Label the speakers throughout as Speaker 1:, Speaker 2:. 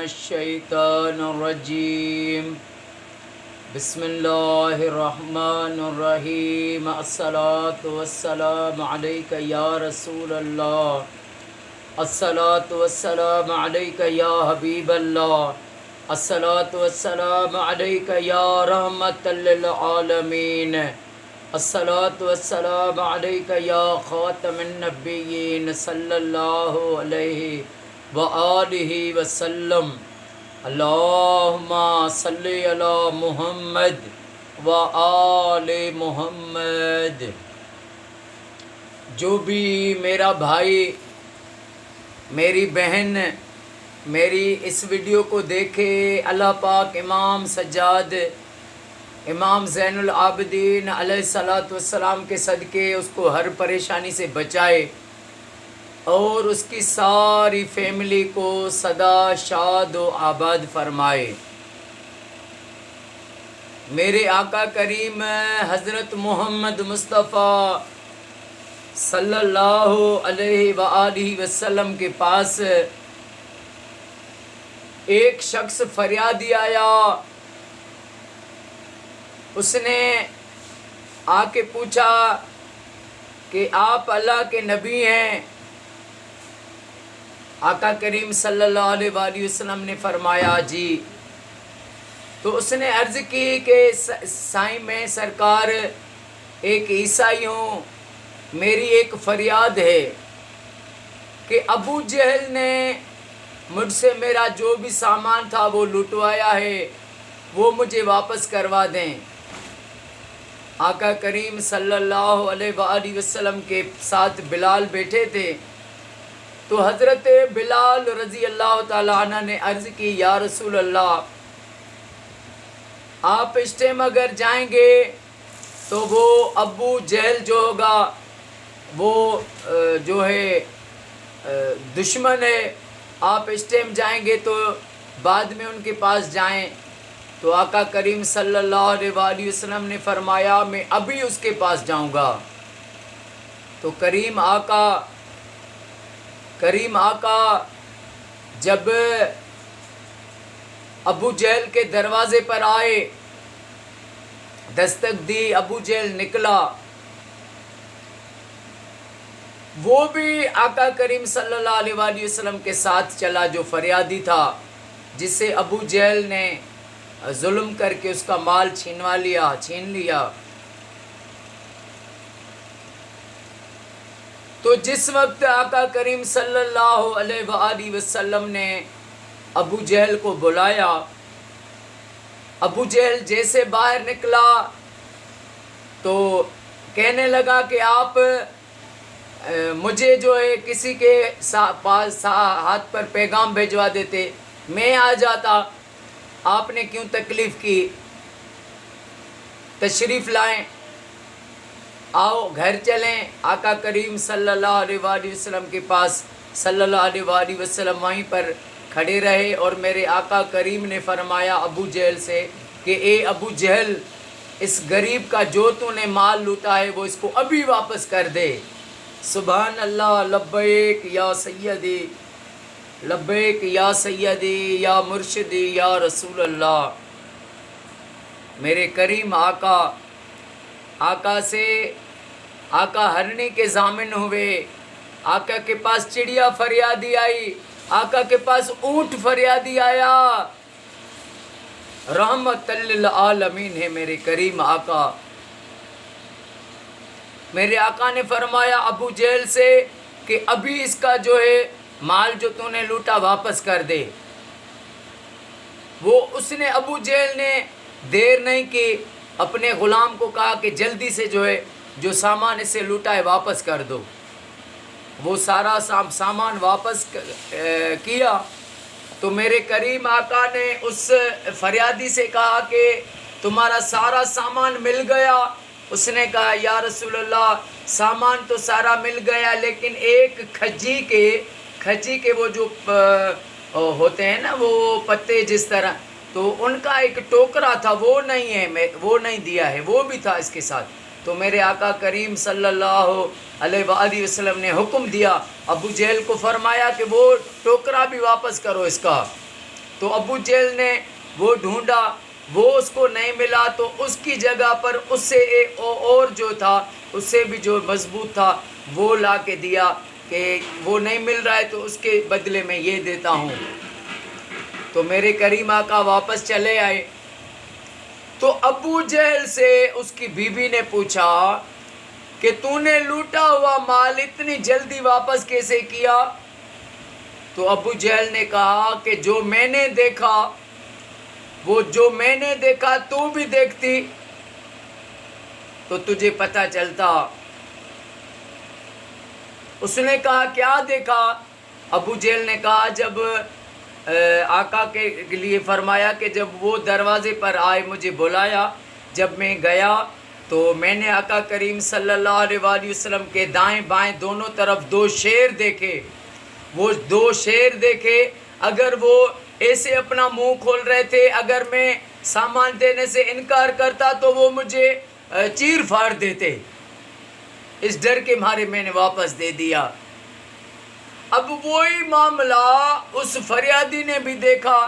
Speaker 1: الشیطان الرجیم بسم اللہ الرحمن الرحیم الصلاة والسلام علیک یا رسول اللہ الصلاة والسلام علیک یا حبیب اللہ الصلاة والسلام علیک یا رحمت للعالمین الصلاة والسلام علیک یا خاتم النبیین صلی اللہ علیہ وآلہ وسلم اللہم صلی علی محمد وآل محمد۔ جو بھی میرا بھائی میری بہن میری اس ویڈیو کو دیکھے، اللہ پاک امام سجاد امام زین العابدین علیہ الصلاۃ والسلام کے صدقے اس کو ہر پریشانی سے بچائے اور اس کی ساری فیملی کو سدا شاد و آباد فرمائے۔ میرے آقا کریم حضرت محمد مصطفیٰ صلی اللہ علیہ وآلہ وسلم کے پاس ایک شخص فریادی آیا۔ اس نے آ کے پوچھا کہ آپ اللہ کے نبی ہیں؟ آقا کریم صلی اللہ علیہ وآلہ وسلم نے فرمایا جی۔ تو اس نے عرض کی کہ سائیں میں سرکار ایک عیسائی ہوں، میری ایک فریاد ہے کہ ابو جہل نے مجھ سے میرا جو بھی سامان تھا وہ لٹوایا ہے، وہ مجھے واپس کروا دیں۔ آقا کریم صلی اللہ علیہ وآلہ وسلم کے ساتھ بلال بیٹھے تھے، تو حضرت بلال رضی اللہ تعالیٰ عنہ نے عرض کی یا رسول اللہ، آپ اس ٹائم اگر جائیں گے تو وہ ابو جہل جو ہوگا وہ جو ہے دشمن ہے، آپ اس ٹائم جائیں گے تو بعد میں ان کے پاس جائیں۔ تو آقا کریم صلی اللہ علیہ وآلہ وسلم نے فرمایا میں ابھی اس کے پاس جاؤں گا۔ تو کریم آقا جب ابو جہل کے دروازے پر آئے، دستک دی، ابو جہل نکلا۔ وہ بھی آقا کریم صلی اللہ علیہ وآلہ وسلم کے ساتھ چلا جو فریادی تھا، جس سے ابو جہل نے ظلم کر کے اس کا مال چھین لیا۔ تو جس وقت آقا کریم صلی اللہ علیہ وآلہ وسلم نے ابو جہل کو بلایا، ابو جہل جیسے باہر نکلا تو کہنے لگا کہ آپ مجھے جو ہے کسی کے پاس ہاتھ پر پیغام بھیجوا دیتے، میں آ جاتا، آپ نے کیوں تکلیف کی؟ تشریف لائیں، آؤ گھر چلیں۔ آقا کریم صلی اللہ علیہ وآلہ وسلم کے پاس صلی اللہ علیہ وآلہ وسلم وہیں پر کھڑے رہے، اور میرے آقا کریم نے فرمایا ابو جہل سے کہ اے ابو جہل، اس غریب کا جو تو نے مال لوٹا ہے وہ اس کو ابھی واپس کر دے۔ سبحان اللہ، لبیک یا سیدی، لبیک یا سیدی یا مرشدی یا رسول اللہ۔ میرے کریم آقا ہرنی کے ضامن ہوئے، آقا کے پاس چڑیا فریادی آئی، آقا کے پاس اونٹ فریادی آیا۔ رحمت للعالمین ہے میرے کریم آقا۔ میرے آقا نے فرمایا ابو جہل سے کہ ابھی اس کا جو ہے مال جو تو نے لوٹا واپس کر دے۔ اس نے ابو جہل نے دیر نہیں کی، اپنے غلام کو کہا کہ جلدی سے جو ہے جو سامان اسے لوٹا ہے واپس کر دو۔ وہ سارا سامان واپس کیا تو میرے کریم آقا نے اس فریادی سے کہا کہ تمہارا سارا سامان مل گیا؟ اس نے کہا یا رسول اللہ سامان تو سارا مل گیا، لیکن ایک کھجی کے وہ جو ہوتے ہیں نا وہ پتے جس طرح، تو ان کا ایک ٹوکرا تھا، وہ نہیں ہے، وہ نہیں دیا ہے، وہ بھی تھا اس کے ساتھ۔ تو میرے آقا کریم صلی اللہ علیہ وآلہ وسلم نے حکم دیا، ابو جہل کو فرمایا کہ وہ ٹوکرا بھی واپس کرو اس کا۔ تو ابو جہل نے وہ ڈھونڈا، وہ اس کو نہیں ملا، تو اس کی جگہ پر اس سے ایک اور جو تھا اس سے بھی جو مضبوط تھا وہ لا کے دیا کہ وہ نہیں مل رہا ہے تو اس کے بدلے میں یہ دیتا ہوں۔ تو میرے کریم آقا واپس چلے آئے، تو ابو جہل سے اس کی بیوی نے پوچھا کہ تو نے لوٹا ہوا مال اتنی جلدی واپس کیسے کیا؟ تو ابو جہل نے کہا کہ جو میں نے دیکھا، وہ جو میں نے دیکھا تو بھی دیکھتی تو تجھے پتہ چلتا۔ اس نے کہا کیا دیکھا؟ ابو جہل نے کہا جب آقا کے لیے فرمایا کہ جب وہ دروازے پر آئے مجھے بلایا، جب میں گیا تو میں نے آقا کریم صلی اللہ علیہ وآلہ وسلم کے دائیں بائیں دونوں طرف 2 شیر دیکھے۔ وہ 2 شیر دیکھے، اگر وہ ایسے اپنا منہ کھول رہے تھے، اگر میں سامان دینے سے انکار کرتا تو وہ مجھے چیر پھاڑ دیتے، اس ڈر کے مارے میں نے واپس دے دیا۔ اب وہی معاملہ اس فریادی نے بھی دیکھا،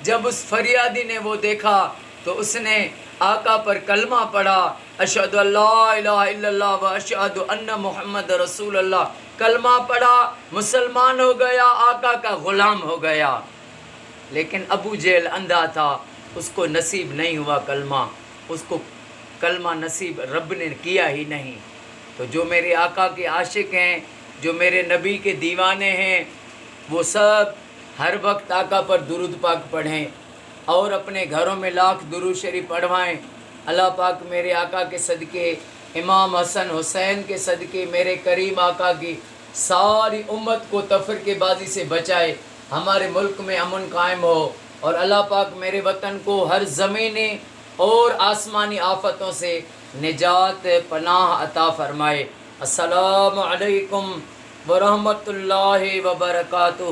Speaker 1: جب اس فریادی نے وہ دیکھا تو اس نے آقا پر کلمہ پڑھا، اشہد ان لا الہ الا اللہ و اشہد ان محمد رسول اللہ، کلمہ پڑھا، مسلمان ہو گیا، آقا کا غلام ہو گیا۔ لیکن ابو جہل اندھا تھا، اس کو نصیب نہیں ہوا کلمہ، اس کو کلمہ نصیب رب نے کیا ہی نہیں۔ تو جو میرے آقا کے عاشق ہیں، جو میرے نبی کے دیوانے ہیں، وہ سب ہر وقت آقا پر درود پاک پڑھیں اور اپنے گھروں میں لاکھ درود شریف پڑھوائیں۔ اللہ پاک میرے آقا کے صدقے، امام حسن حسین کے صدقے، میرے کریم آقا کی ساری امت کو تفرقے بازی سے بچائے، ہمارے ملک میں امن قائم ہو، اور اللہ پاک میرے وطن کو ہر زمینی اور آسمانی آفتوں سے نجات پناہ عطا فرمائے۔ السلام علیکم ورحمۃ اللہ وبرکاتہ۔